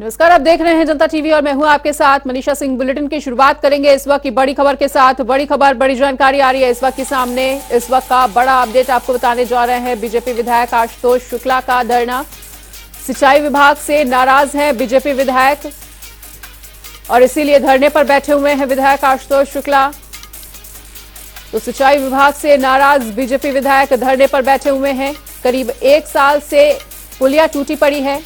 नमस्कार, आप देख रहे हैं जनता टीवी और मैं हूं आपके साथ मनीषा सिंह। बुलेटिन की शुरुआत करेंगे इस वक्त की बड़ी खबर के साथ। बड़ी खबर, बड़ी जानकारी आ रही है इस वक्त के सामने। इस वक्त का बड़ा अपडेट आपको बताने जा रहे हैं। बीजेपी विधायक आशुतोष शुक्ला का धरना। सिंचाई विभाग से नाराज है बीजेपी विधायक और इसीलिए धरने पर बैठे हुए हैं विधायक आशुतोष शुक्ला। तो सिंचाई विभाग से नाराज बीजेपी विधायक धरने पर बैठे हुए हैं। करीब 1 साल से पुलिया टूटी पड़ी है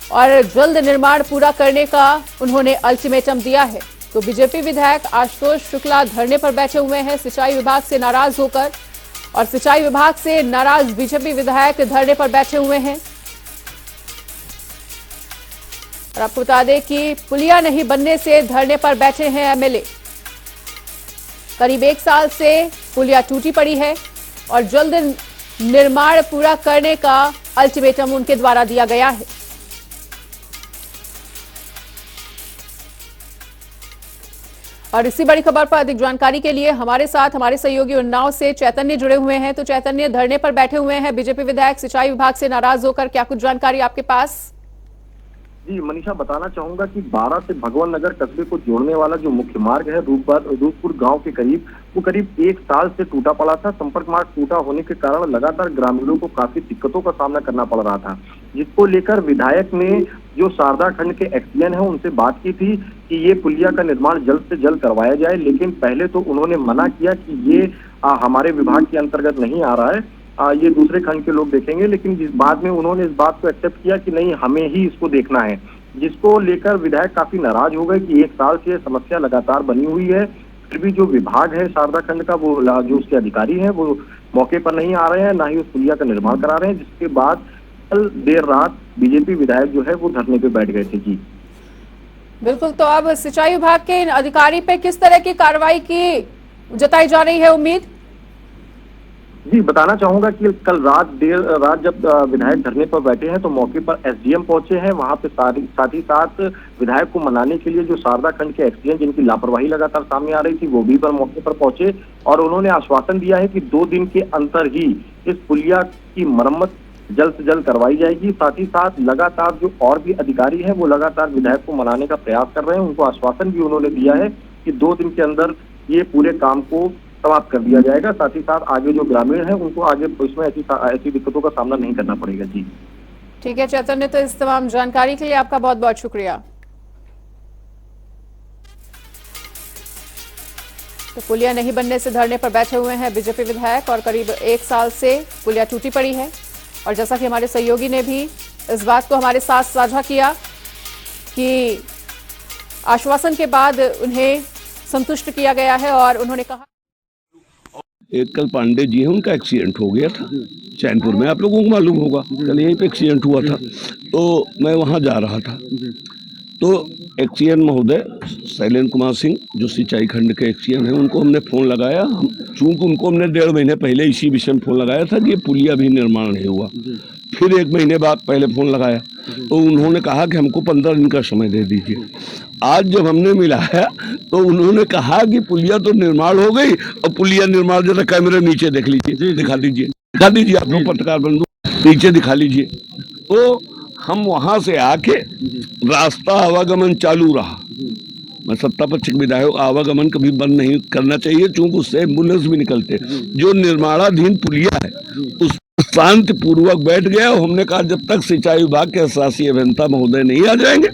और जल्द निर्माण पूरा करने का उन्होंने अल्टीमेटम दिया है। तो बीजेपी विधायक आशुतोष शुक्ला धरने पर बैठे हुए हैं सिंचाई विभाग से नाराज होकर, और सिंचाई विभाग से नाराज बीजेपी विधायक धरने पर बैठे हुए हैं। और आपको बता दें कि पुलिया नहीं बनने से धरने पर बैठे हैं एमएलए। करीब 1 साल से पुलिया टूटी पड़ी है और जल्द निर्माण पूरा करने का अल्टीमेटम उनके द्वारा दिया गया है। और इसी बड़ी खबर पर अधिक जानकारी के लिए हमारे साथ हमारे सहयोगी उन्नाव से चैतन्य जुड़े हुए हैं। तो चैतन्य, धरने पर बैठे हुए हैं बीजेपी विधायक सिंचाई विभाग से नाराज होकर, क्या कुछ जानकारी आपके पास? जी मनीषा, बताना चाहूंगा कि 12 से भगवान नगर कस्बे को जोड़ने वाला जो मुख्य मार्ग है रूपपुर गांव के करीब, वो करीब 1 साल से टूटा पड़ा था। संपर्क मार्ग टूटा होने के कारण लगातार ग्रामीणों को काफी दिक्कतों का सामना करना पड़ रहा था, जिसको लेकर विधायक ने जो शारदा खंड के एक्सईएन है उनसे बात की थी कि ये पुलिया का निर्माण जल्द से जल्द करवाया जाए। लेकिन पहले तो उन्होंने मना किया कि ये हमारे विभाग के अंतर्गत नहीं आ रहा है, ये दूसरे खंड के लोग देखेंगे। लेकिन जिस बाद में उन्होंने इस बात को एक्सेप्ट किया कि नहीं, हमें ही इसको देखना है, जिसको लेकर विधायक काफी नाराज हो गए कि 1 साल से समस्या लगातार बनी हुई है। फिर भी जो विभाग है शारदा खंड का, वो जो उसके अधिकारी हैं वो मौके पर नहीं आ रहे हैं, ना ही उस पुलिया का निर्माण करा रहे हैं। जिसके बाद कल देर रात बीजेपी विधायक जो है वो धरने पे बैठ गए थे। जी बिल्कुल, तो अब सिंचाई विभाग के अधिकारी पे किस तरह की कार्रवाई की जताई जा रही है उम्मीद? जी बताना चाहूंगा कि कल देर रात जब विधायक धरने पर बैठे हैं तो मौके पर एसडीएम पहुंचे हैं। वहां पे साथ ही साथ विधायक को मनाने के लिए जो शारदा खंड के एक्सईएन जिनकी लापरवाही लगातार सामने आ रही थी, वो भी मौके पर पहुंचे और उन्होंने आश्वासन दिया है कि 2 दिन के अंतर ही इस पुलिया की मरम्मत जल्द से जल्द करवाई जाएगी। साथ ही साथ लगातार जो और भी अधिकारी हैं वो लगातार विधायक को मनाने का प्रयास कर रहे हैं। उनको आश्वासन भी उन्होंने दिया है कि 2 दिन के अंदर ये पूरे काम को समाप्त कर दिया जाएगा। साथ ही साथ आगे जो ग्रामीण है उनको आगे इसमें ऐसी दिक्कतों का सामना नहीं करना पड़ेगा। जी ठीक है चैतन्य, तो इस तमाम जानकारी के लिए आपका बहुत बहुत शुक्रिया। तो पुलिया नहीं बनने से धरने पर बैठे हुए हैं बीजेपी विधायक और करीब 1 साल से पुलिया टूटी पड़ी है। और जैसा कि हमारे सहयोगी ने भी इस बात को हमारे साथ साझा किया कि आश्वासन के बाद उन्हें संतुष्ट किया गया है और उन्होंने कहा, एक कल पांडे जी हैं, उनका एक्सीडेंट हो गया था चैनपुर में, आप लोगों को मालूम होगा, कल यहीं पे एक्सीडेंट हुआ था। तो मैं वहाँ जा रहा था तो एक्सीएन महोदय शैलेंद्र कुमार सिंह जो सिंचाई खंड के एक्सीएन हैं, उनको हमने फ़ोन लगाया। चूँकि उनको हमने 1.5 महीने पहले इसी विषय में फ़ोन लगाया था कि ये पुलिया भी निर्माण नहीं हुआ। फिर 1 महीने बाद पहले फ़ोन लगाया तो उन्होंने कहा कि हमको 15 दिन का समय दे दीजिए। आज जब हमने मिलाया तो उन्होंने कहा कि पुलिया तो निर्माण हो गई और पुलिया निर्माण जरा कैमरे नीचे देख लीजिए, दिखा दीजिए आप लोग पत्रकार बंधु, नीचे दिखा लीजिए। तो हम वहां से आके रास्ता आवागमन चालू रहा। मैं सत्ता पक्ष विधायक, आवागमन कभी बंद नहीं करना चाहिए, चूंकि उससे एम्बुलेंस भी निकलते। जो निर्माणाधीन पुलिया है उस शांति पूर्वक बैठ गया। हमने कहा जब तक सिंचाई विभाग के शासी अभियंता महोदय नहीं आ जाएंगे।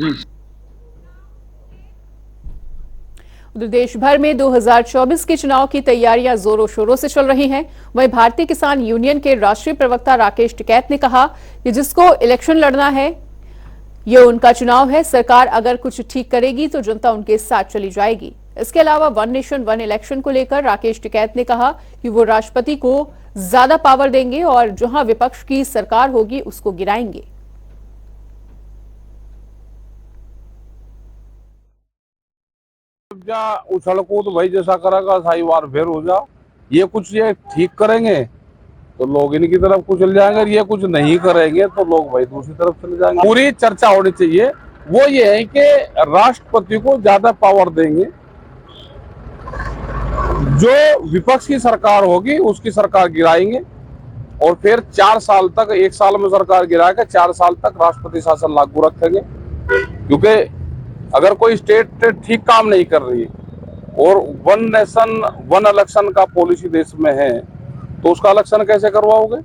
उधर देश भर में 2024 के चुनाव की तैयारियां जोरों शोरों से चल रही हैं। वहीं भारतीय किसान यूनियन के राष्ट्रीय प्रवक्ता राकेश टिकैत ने कहा कि जिसको इलेक्शन लड़ना है ये उनका चुनाव है, सरकार अगर कुछ ठीक करेगी तो जनता उनके साथ चली जाएगी। इसके अलावा 1 नेशन 1 इलेक्शन को लेकर राकेश टिकैत ने कहा कि वो राष्ट्रपति को ज्यादा पावर देंगे और जहां विपक्ष की सरकार होगी उसको गिराएंगे। उछल कूद भाई जैसा करेगा साई बार फिर हो जा, ये कुछ ये ठीक करेंगे तो लोग इनकी तरफ कुछ चले जाएंगे, ये कुछ नहीं करेंगे तो लोग भाई दूसरी तरफ चले जाएंगे। पूरी चर्चा होनी चाहिए वो ये है कि राष्ट्रपति को ज्यादा पावर देंगे, जो विपक्ष की सरकार होगी उसकी सरकार गिराएंगे और फिर 4 साल तक, 1 साल में सरकार गिराएगा, 4 साल तक राष्ट्रपति शासन लागू रखेंगे। क्योंकि अगर कोई स्टेट ठीक काम नहीं कर रही और वन नेशन वन इलेक्शन का पॉलिसी देश में है तो उसका इलेक्शन कैसे करवाओगे?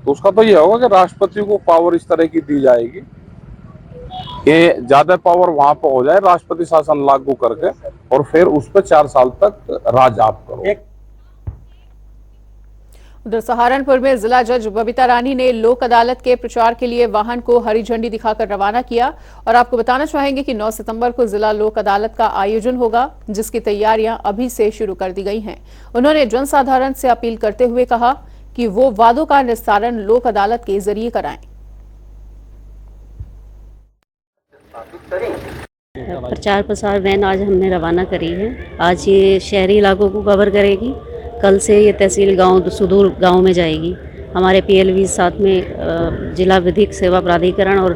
तो उसका तो ये होगा कि राष्ट्रपति को पावर इस तरह की दी जाएगी कि ज्यादा पावर वहां पर हो जाए, राष्ट्रपति शासन लागू करके, और फिर उस पर 4 साल तक राज आप करो। उधर सहारनपुर में जिला जज बबीता रानी ने लोक अदालत के प्रचार के लिए वाहन को हरी झंडी दिखाकर रवाना किया। और आपको बताना चाहेंगे कि 9 सितंबर को जिला लोक अदालत का आयोजन होगा, जिसकी तैयारियां अभी से शुरू कर दी गई हैं। उन्होंने जनसाधारण से अपील करते हुए कहा कि वो वादों का निस्तारण लोक अदालत के जरिए कराएं। प्रचार प्रसार वैन आज हमने रवाना करी है। आज ये शहरी इलाकों को कवर करेगी, कल से ये तहसील गांव सुदूर गांव में जाएगी। हमारे पीएलवी साथ में जिला विधिक सेवा प्राधिकरण और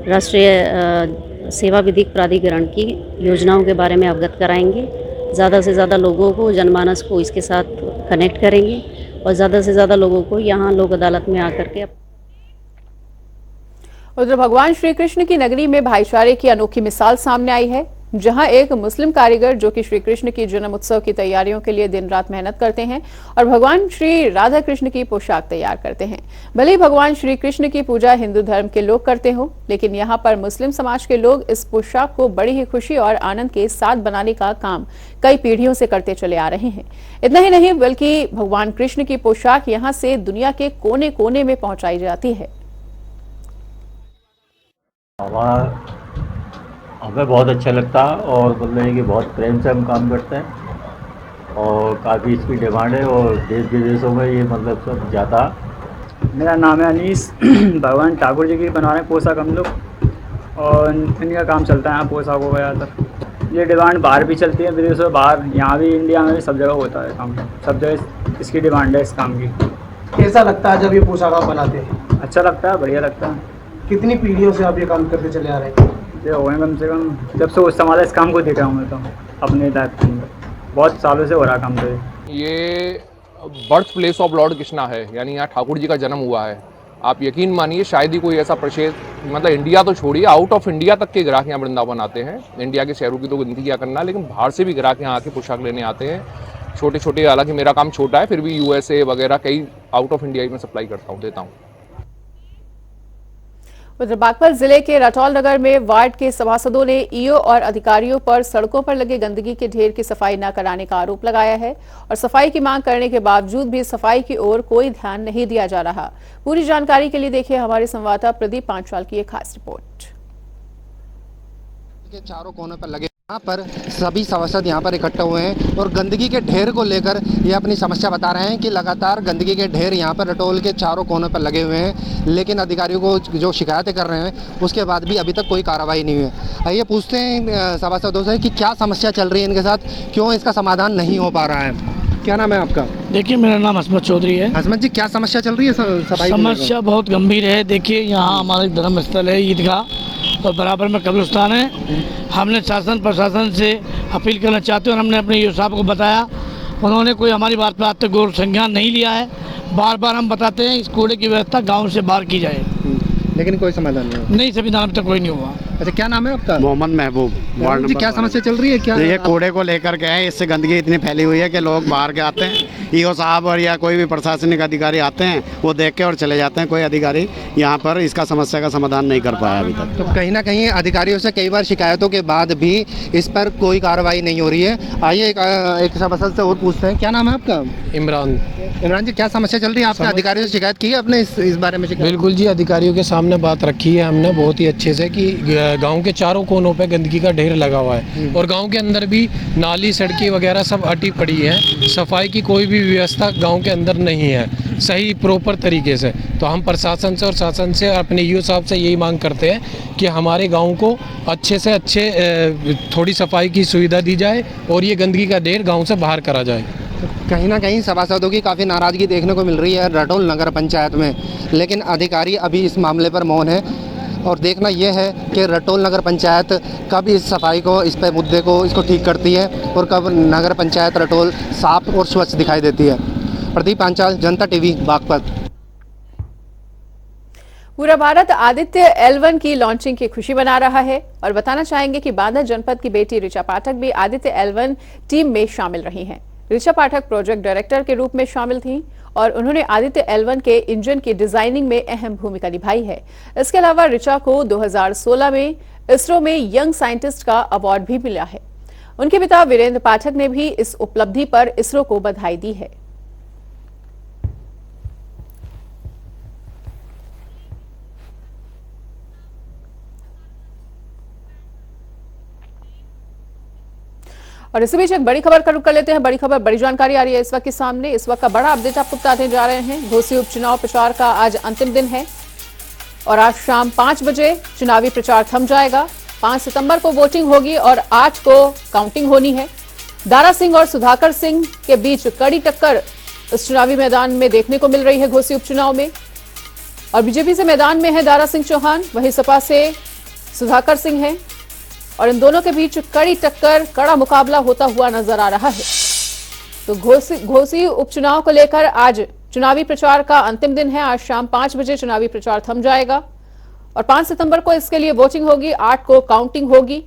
राष्ट्रीय सेवा विधिक प्राधिकरण की योजनाओं के बारे में अवगत कराएंगे। ज़्यादा से ज़्यादा लोगों को, जनमानस को इसके साथ कनेक्ट करेंगे और ज़्यादा से ज़्यादा लोगों को यहाँ लोक अदालत में आकर के। उधर भगवान श्री कृष्ण की नगरी में भाईचारे की अनोखी मिसाल सामने आई है, जहां एक मुस्लिम कारीगर जो कि श्री कृष्ण की जन्म उत्सव की तैयारियों के लिए दिन रात मेहनत करते हैं और भगवान श्री राधा कृष्ण की पोशाक तैयार करते हैं। भले ही भगवान श्री कृष्ण की पूजा हिंदू धर्म के लोग करते हो, लेकिन यहां पर मुस्लिम समाज के लोग इस पोशाक को बड़ी ही खुशी और आनंद के साथ बनाने का काम कई पीढ़ियों से करते चले आ रहे हैं। इतना ही नहीं, बल्कि भगवान कृष्ण की पोशाक यहाँ से दुनिया के कोने कोने में पहुंचाई जाती है। हमें बहुत अच्छा लगता है और मतलब है कि बहुत प्रेम से हम काम करते हैं और काफ़ी इसकी डिमांड है और देश विदेशों में ये मतलब सब जाता। मेरा नाम है अनीस। भगवान ठाकुर जी की बना रहे हैं पोशाक हम लोग और इनका काम चलता है यहाँ पोशाकों का ज़्यादातर। ये डिमांड बाहर भी चलती है, विदेशों में, बाहर, यहाँ भी, इंडिया में भी, सब जगह होता है काम। सब जगह इसकी डिमांड है इस काम की। कैसा लगता है जब ये पोशाक आप बनाते हैं? अच्छा लगता है, बढ़िया लगता है। कितनी पीढ़ियों से आप ये काम करते चले आ रहे हैं? ये हो गए कम से कम जब से उस समाज इस काम को देखा हूँ मैं, तो अपने लाइफ के अंदर बहुत सालों से हो रहा काम। तो ये birth place of Lord Krishna है, यानी यहाँ ठाकुर जी का जन्म हुआ है। आप यकीन मानिए शायद ही कोई ऐसा प्रदेश, मतलब इंडिया तो छोड़िए, आउट ऑफ इंडिया तक के ग्राहक यहाँ वृंदावन आते हैं। इंडिया के शहरों की तो गिनती क्या करना, लेकिन बाहर से भी ग्राहक यहाँ आके पोशाक लेने आते हैं। छोटे छोटे, हालांकि मेरा काम छोटा है, फिर भी यूएसए वगैरह कई आउट ऑफ इंडिया में सप्लाई करता हूँ, देता हूँ। उधर बागपत जिले के रटौल नगर में वार्ड के सभासदों ने ईओ और अधिकारियों पर सड़कों पर लगे गंदगी के ढेर की सफाई न कराने का आरोप लगाया है और सफाई की मांग करने के बावजूद भी सफाई की ओर कोई ध्यान नहीं दिया जा रहा। पूरी जानकारी के लिए देखिए हमारे संवाददाता प्रदीप पांचाल की एक खास रिपोर्ट। के चारों कोनों पर लगे, यहाँ पर सभी सभासद यहाँ पर इकट्ठे हुए हैं और गंदगी के ढेर को लेकर ये अपनी समस्या बता रहे हैं कि लगातार गंदगी के ढेर यहाँ पर रटौल के चारों कोनों पर लगे हुए हैं, लेकिन अधिकारियों को जो शिकायतें कर रहे हैं उसके बाद भी अभी तक कोई कार्रवाई नहीं हुई है। आइए पूछते हैं सभासदों से कि क्या समस्या चल रही है इनके साथ, क्यों इसका समाधान नहीं हो पा रहा है। क्या नाम है आपका? देखिए, मेरा नाम हसमत चौधरी है। हसमत जी, क्या समस्या चल रही है सफाई? समस्या बहुत गंभीर है। देखिए, यहाँ हमारा धर्म स्थल है ईदगाह और बराबर में कब्रिस्तान है। हमने शासन प्रशासन से अपील करना चाहते हैं और हमने अपने ईओ साहब को बताया, उन्होंने कोई हमारी बात पर आज तक गौर संज्ञान नहीं लिया है। बार बार हम बताते हैं इस कूड़े की व्यवस्था गांव से बाहर की जाए, लेकिन कोई समाधान नहीं समाधान अभी तक कोई नहीं हुआ। अच्छा, क्या नाम है आपका? मोहम्मद महबूब। वार्ड जी, क्या समस्या चल रही है? क्या ये कूड़े को लेकर के है, इससे गंदगी इतनी फैली हुई है कि लोग बाहर के आते हैं, ईओ साहब और या कोई भी प्रशासनिक अधिकारी आते हैं, वो देख के और चले जाते हैं। कोई अधिकारी यहाँ पर इसका समस्या का समाधान नहीं कर पाया अभी तक। तो कहीं ना कहीं अधिकारियों से कई बार शिकायतों के बाद भी इस पर कोई कार्रवाई नहीं हो रही है। आइए एक सभासद से और पूछते हैं, क्या नाम है आपका? इमरान। इमरान जी, क्या समस्या चल रही है? आपने अधिकारियों से शिकायत की है अपने इस बारे में? बिल्कुल जी, अधिकारियों के सामने बात रखी है हमने बहुत ही अच्छे से कि गांव के चारों कोनों पे गंदगी का ढेर लगा हुआ है और गांव के अंदर भी नाली सड़कें वगैरह सब अटी पड़ी है। सफाई की कोई भी व्यवस्था गांव के अंदर नहीं है सही प्रॉपर तरीके से। तो हम प्रशासन से और शासन से अपने ईओ साहब से यही मांग करते हैं कि हमारे गाँव को अच्छे से अच्छे थोड़ी सफाई की सुविधा दी जाए और ये गंदगी का ढेर गाँव से बाहर करा जाए। कहीं ना कहीं सभासदों की काफ़ी नाराज़गी देखने को मिल रही है रटौल नगर पंचायत में, लेकिन अधिकारी अभी इस मामले पर मौन है और देखना यह है कि रटौल नगर पंचायत कब इस सफाई को, इस पे मुद्दे को, इसको ठीक करती है और कब नगर पंचायत रटौल साफ और स्वच्छ दिखाई देती है। प्रदीप पांचाल, जनता टीवी, बागपत। पूरा भारत आदित्य L1 की लॉन्चिंग की खुशी मना रहा है और बताना चाहेंगे कि बांदा जनपद की बेटी ऋचा पाठक भी आदित्य L1 टीम में शामिल रही हैं। ऋचा पाठक प्रोजेक्ट डायरेक्टर के रूप में शामिल थीं और उन्होंने आदित्य L1 के इंजन की डिजाइनिंग में अहम भूमिका निभाई है। इसके अलावा ऋचा को 2016 में इसरो में यंग साइंटिस्ट का अवार्ड भी मिला है। उनके पिता वीरेंद्र पाठक ने भी इस उपलब्धि पर इसरो को बधाई दी है। और इसी बीच एक बड़ी खबर का रुख कर लेते हैं। बड़ी खबर, बड़ी जानकारी आ रही है इस वक्त के सामने। इस वक्त का बड़ा अपडेट आपको बताने जा रहे हैं। घोसी उपचुनाव प्रचार का आज अंतिम दिन है और आज शाम 5 बजे चुनावी प्रचार थम जाएगा। 5 सितंबर को वोटिंग होगी और 8 को काउंटिंग होनी है। दारा सिंह और सुधाकर सिंह के बीच कड़ी टक्कर इस चुनावी मैदान में देखने को मिल रही है घोसी उपचुनाव में। और बीजेपी से मैदान में है दारा सिंह चौहान, वहीं सपा से सुधाकर सिंह है और इन दोनों के बीच कड़ी टक्कर, कड़ा मुकाबला होता हुआ नजर आ रहा है। तो घोसी उपचुनाव को लेकर आज चुनावी प्रचार का अंतिम दिन है। आज शाम 5 बजे चुनावी प्रचार थम जाएगा और 5 सितंबर को इसके लिए वोटिंग होगी, 8 को काउंटिंग होगी।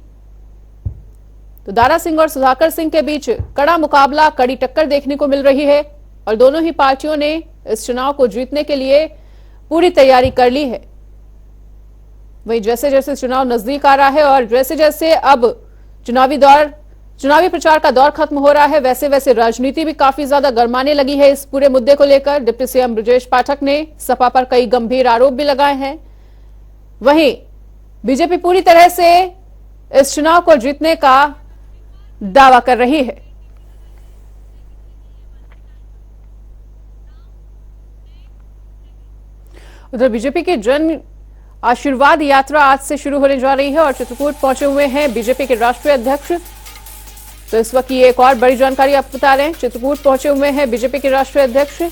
तो दारा सिंह और सुधाकर सिंह के बीच कड़ा मुकाबला, कड़ी टक्कर देखने को मिल रही है और दोनों ही पार्टियों ने इस चुनाव को जीतने के लिए पूरी तैयारी कर ली है। वहीं जैसे जैसे चुनाव नजदीक आ रहा है और जैसे जैसे अब चुनावी प्रचार का दौर खत्म हो रहा है, वैसे वैसे राजनीति भी काफी ज्यादा गर्माने लगी है इस पूरे मुद्दे को लेकर। डिप्टी सीएम ब्रजेश पाठक ने सपा पर कई गंभीर आरोप भी लगाए हैं। वहीं बीजेपी पूरी तरह से इस चुनाव को जीतने का दावा कर रही है। उधर बीजेपी की जन आशीर्वाद यात्रा आज से शुरू होने जा रही है और चित्रकूट पहुंचे हुए हैं बीजेपी के राष्ट्रीय अध्यक्ष। तो इस वक्त की एक और बड़ी जानकारी आपको बता रहे हैं। चित्रकूट पहुंचे हुए हैं बीजेपी के राष्ट्रीय अध्यक्ष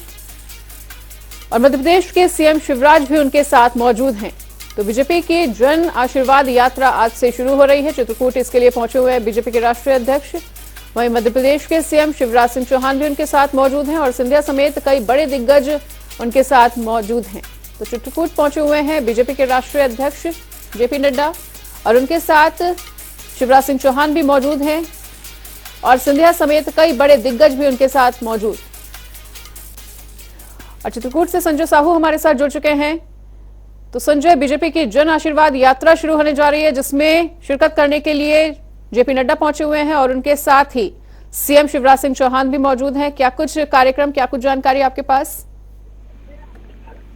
और मध्य प्रदेश के सीएम शिवराज भी उनके साथ मौजूद हैं। तो बीजेपी की जन आशीर्वाद यात्रा आज से शुरू हो रही है। चित्रकूट इसके लिए पहुंचे हुए हैं बीजेपी के राष्ट्रीय अध्यक्ष। वहीं मध्य प्रदेश के सीएम शिवराज सिंह चौहान भी उनके साथ मौजूद हैं और सिंधिया समेत कई बड़े दिग्गज उनके साथ मौजूद हैं। तो चित्रकूट पहुंचे हुए हैं बीजेपी के राष्ट्रीय अध्यक्ष जेपी नड्डा और उनके साथ शिवराज सिंह चौहान भी मौजूद हैं और सिंधिया समेत कई बड़े दिग्गज भी उनके साथ मौजूद। और चित्रकूट से संजय साहू हमारे साथ जुड़ चुके हैं। तो संजय, बीजेपी की जन आशीर्वाद यात्रा शुरू होने जा रही है जिसमें शिरकत करने के लिए जेपी नड्डा पहुंचे हुए हैं और उनके साथ ही सीएम शिवराज सिंह चौहान भी मौजूद हैं। क्या कुछ कार्यक्रम, क्या कुछ जानकारी आपके पास?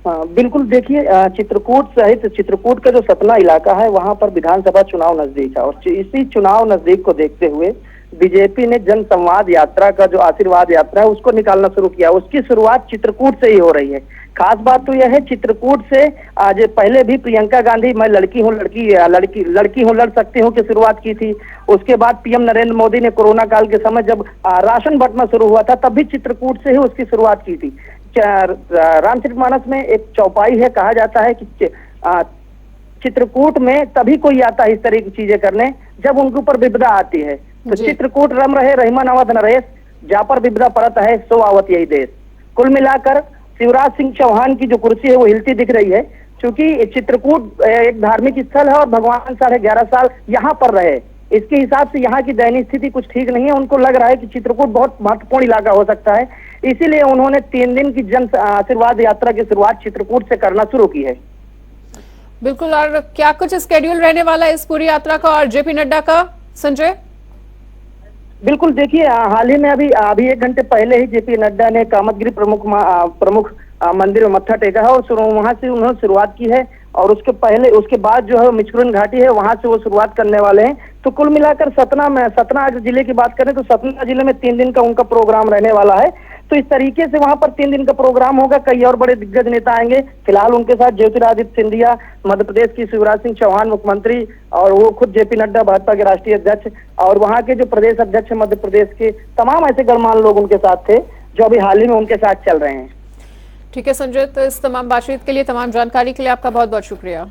बिल्कुल, देखिए चित्रकूट सहित चित्रकूट का जो सतना इलाका है वहां पर विधानसभा चुनाव नजदीक है और इसी चुनाव नजदीक को देखते हुए बीजेपी ने जन संवाद यात्रा का जो आशीर्वाद यात्रा है उसको निकालना शुरू किया। उसकी शुरुआत चित्रकूट से ही हो रही है। खास बात तो यह है चित्रकूट से आज पहले भी प्रियंका गांधी मैं लड़की हूँ लड़ सकती हूँ की शुरुआत की थी। उसके बाद पीएम नरेंद्र मोदी ने कोरोना काल के समय जब राशन बंटना शुरू हुआ था तब भी चित्रकूट से ही उसकी शुरुआत की थी। रामचरितमानस में एक चौपाई है, कहा जाता है कि चित्रकूट में तभी कोई आता है इस तरह की चीजें करने जब उनके ऊपर विपदा आती है। तो चित्रकूट रम रहे रहीमन अवध नरेश, जा पर विपदा परत है सो आवत यही देश। कुल मिलाकर शिवराज सिंह चौहान की जो कुर्सी है वो हिलती दिख रही है, क्योंकि चित्रकूट एक धार्मिक स्थल है और भगवान 11.5 साल यहाँ पर रहे। इसके हिसाब से यहाँ की दयनीय स्थिति कुछ ठीक नहीं है। उनको लग रहा है कि चित्रकूट बहुत महत्वपूर्ण इलाका हो सकता है, इसीलिए उन्होंने 3 दिन की जन आशीर्वाद यात्रा की शुरुआत चित्रकूट से करना शुरू की है। बिल्कुल, और क्या कुछ स्केड्यूल रहने वाला है इस पूरी यात्रा का और जेपी नड्डा का, संजय? बिल्कुल, देखिए हाल ही में अभी 1 घंटे पहले ही जेपी नड्डा ने कामतगिरी प्रमुख मंदिर में मत्था टेका है और वहां से उन्होंने शुरुआत की है और उसके बाद जो है मिचकुरन घाटी है वहां से वो शुरुआत करने वाले हैं। तो कुल मिलाकर सतना जिले की बात करें तो सतना जिले में 3 दिन का उनका प्रोग्राम रहने वाला है। तो इस तरीके से वहां पर 3 दिन का प्रोग्राम होगा। कई और बड़े दिग्गज नेता आएंगे। फिलहाल उनके साथ ज्योतिरादित्य सिंधिया, मध्य प्रदेश की शिवराज सिंह चौहान मुख्यमंत्री और वो खुद जेपी नड्डा भाजपा के राष्ट्रीय अध्यक्ष और वहां के जो प्रदेश अध्यक्ष मध्य प्रदेश के तमाम ऐसे गणमान्य लोग उनके साथ थे जो अभी हाल ही में उनके साथ चल रहे हैं। ठीक है संजय, तो इस तमाम बातचीत के लिए, तमाम जानकारी के लिए आपका बहुत बहुत शुक्रिया।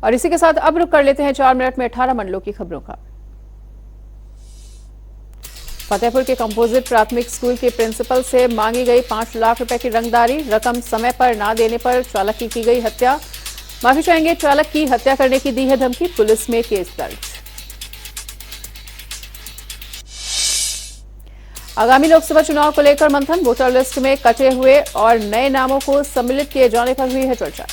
और इसी के साथ अब रुक कर लेते हैं 4 मिनट में 18 मंडलों की खबरों का। फतेहपुर के कंपोजिट प्राथमिक स्कूल के प्रिंसिपल से मांगी गई 5 लाख रुपए की रंगदारी, रकम समय पर ना देने पर चालक की गई हत्या। माफी चाहेंगे, चालक की हत्या करने की दी है धमकी, पुलिस में केस दर्ज। आगामी लोकसभा चुनाव को लेकर मंथन, वोटर लिस्ट में कटे हुए और नए नामों को सम्मिलित किए जाने पर हुई है चर्चा।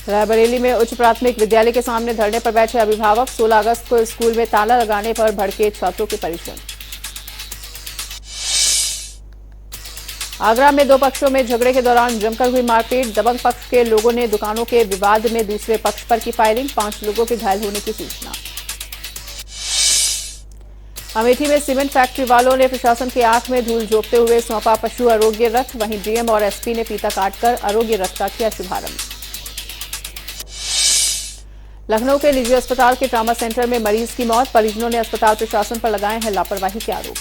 रायबरेली में उच्च प्राथमिक विद्यालय के सामने धरने पर बैठे अभिभावक, 16 अगस्त को स्कूल में ताला लगाने पर भड़के छात्रों के परिजन। आगरा में 2 पक्षों में झगड़े के दौरान जमकर हुई मारपीट, दबंग पक्ष के लोगों ने दुकानों के विवाद में दूसरे पक्ष पर की फायरिंग, 5 लोगों के घायल होने की सूचना। अमेठी में सीमेंट फैक्ट्री वालों ने प्रशासन की आंख में धूल झोंकते हुए सौंपा पशु आरोग्य रथ, वहीं डीएम और एसपी ने फीता काटकर आरोग्य रथ का किया शुभारंभ। लखनऊ के निजी अस्पताल के ट्रामा सेंटर में मरीज की मौत, परिजनों ने अस्पताल प्रशासन पर लगाए हैं लापरवाही के आरोप।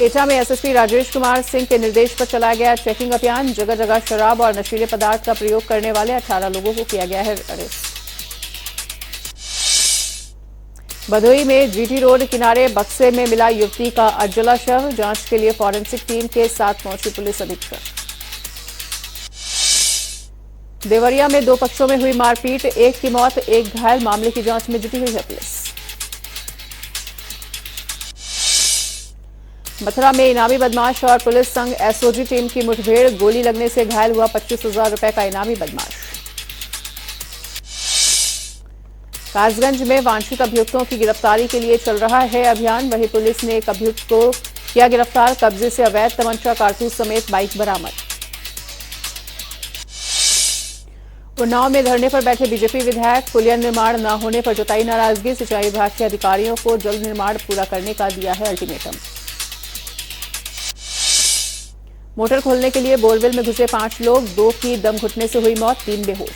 एटा में एसएसपी राजेश कुमार सिंह के निर्देश पर चलाया गया चेकिंग अभियान, जगह जगह शराब और नशीले पदार्थ का प्रयोग करने वाले 18 लोगों को किया गया है अरेस्ट। भदोही में जीटी रोड किनारे बक्से में मिला युवती का अज्जला शव, जांच के लिए फॉरेंसिक टीम के साथ पहुंची पुलिस अधीक्षक। देवरिया में 2 पक्षों में हुई मारपीट, एक की मौत, एक घायल, मामले की जांच में जुटी हुई है पुलिस। मथुरा में इनामी बदमाश और पुलिस संग एसओजी टीम की मुठभेड़, गोली लगने से घायल हुआ 25,000 रुपए का इनामी बदमाश। कासगंज में वांछित अभियुक्तों की गिरफ्तारी के लिए चल रहा है अभियान, वहीं पुलिस ने एक अभियुक्त को किया गिरफ्तार, कब्जे से अवैध तमंचा, कारतूस समेत बाइक बरामद। उन्नाव में धरने पर बैठे बीजेपी विधायक, पुलिया निर्माण न होने पर जताई नाराजगी, सिंचाई विभाग के अधिकारियों को जल्द निर्माण पूरा करने का दिया है अल्टीमेटम। मोटर खोलने के लिए बोरवेल में घुसे 5 लोग, 2 की दम घुटने से हुई मौत, 3 बेहोश।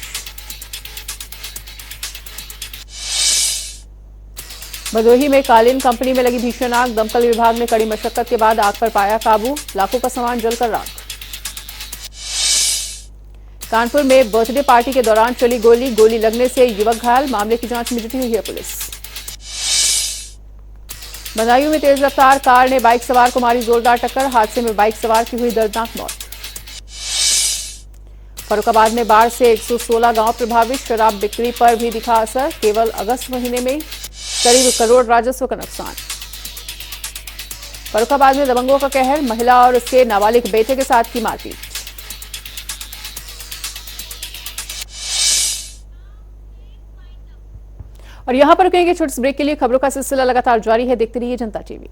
भदोही में कालीन कंपनी में लगी भीषण आग, दमकल विभाग ने कड़ी मशक्कत के बाद आग पर पाया काबू, लाखों का सामान जलकर राख। कानपुर में बर्थडे पार्टी के दौरान चली गोली लगने से युवक घायल, मामले की जांच में जुटी हुई है पुलिस। बदायूं में तेज रफ्तार कार ने बाइक सवार को मारी जोरदार टक्कर, हादसे में बाइक सवार की हुई दर्दनाक मौत। फर्रुखाबाद में बाढ़ से 116 गांव प्रभावित, शराब बिक्री पर भी दिखा असर, केवल अगस्त महीने में करीब करोड़ राजस्व का नुकसान। फर्रुखाबाद में दबंगों का कहर, महिला और उसके नाबालिग बेटे के साथ की मारपीट। और यहां पर कहेंगे छोटे ब्रेक के लिए, खबरों का सिलसिला लगातार जारी है, देखते रहिए जनता टीवी।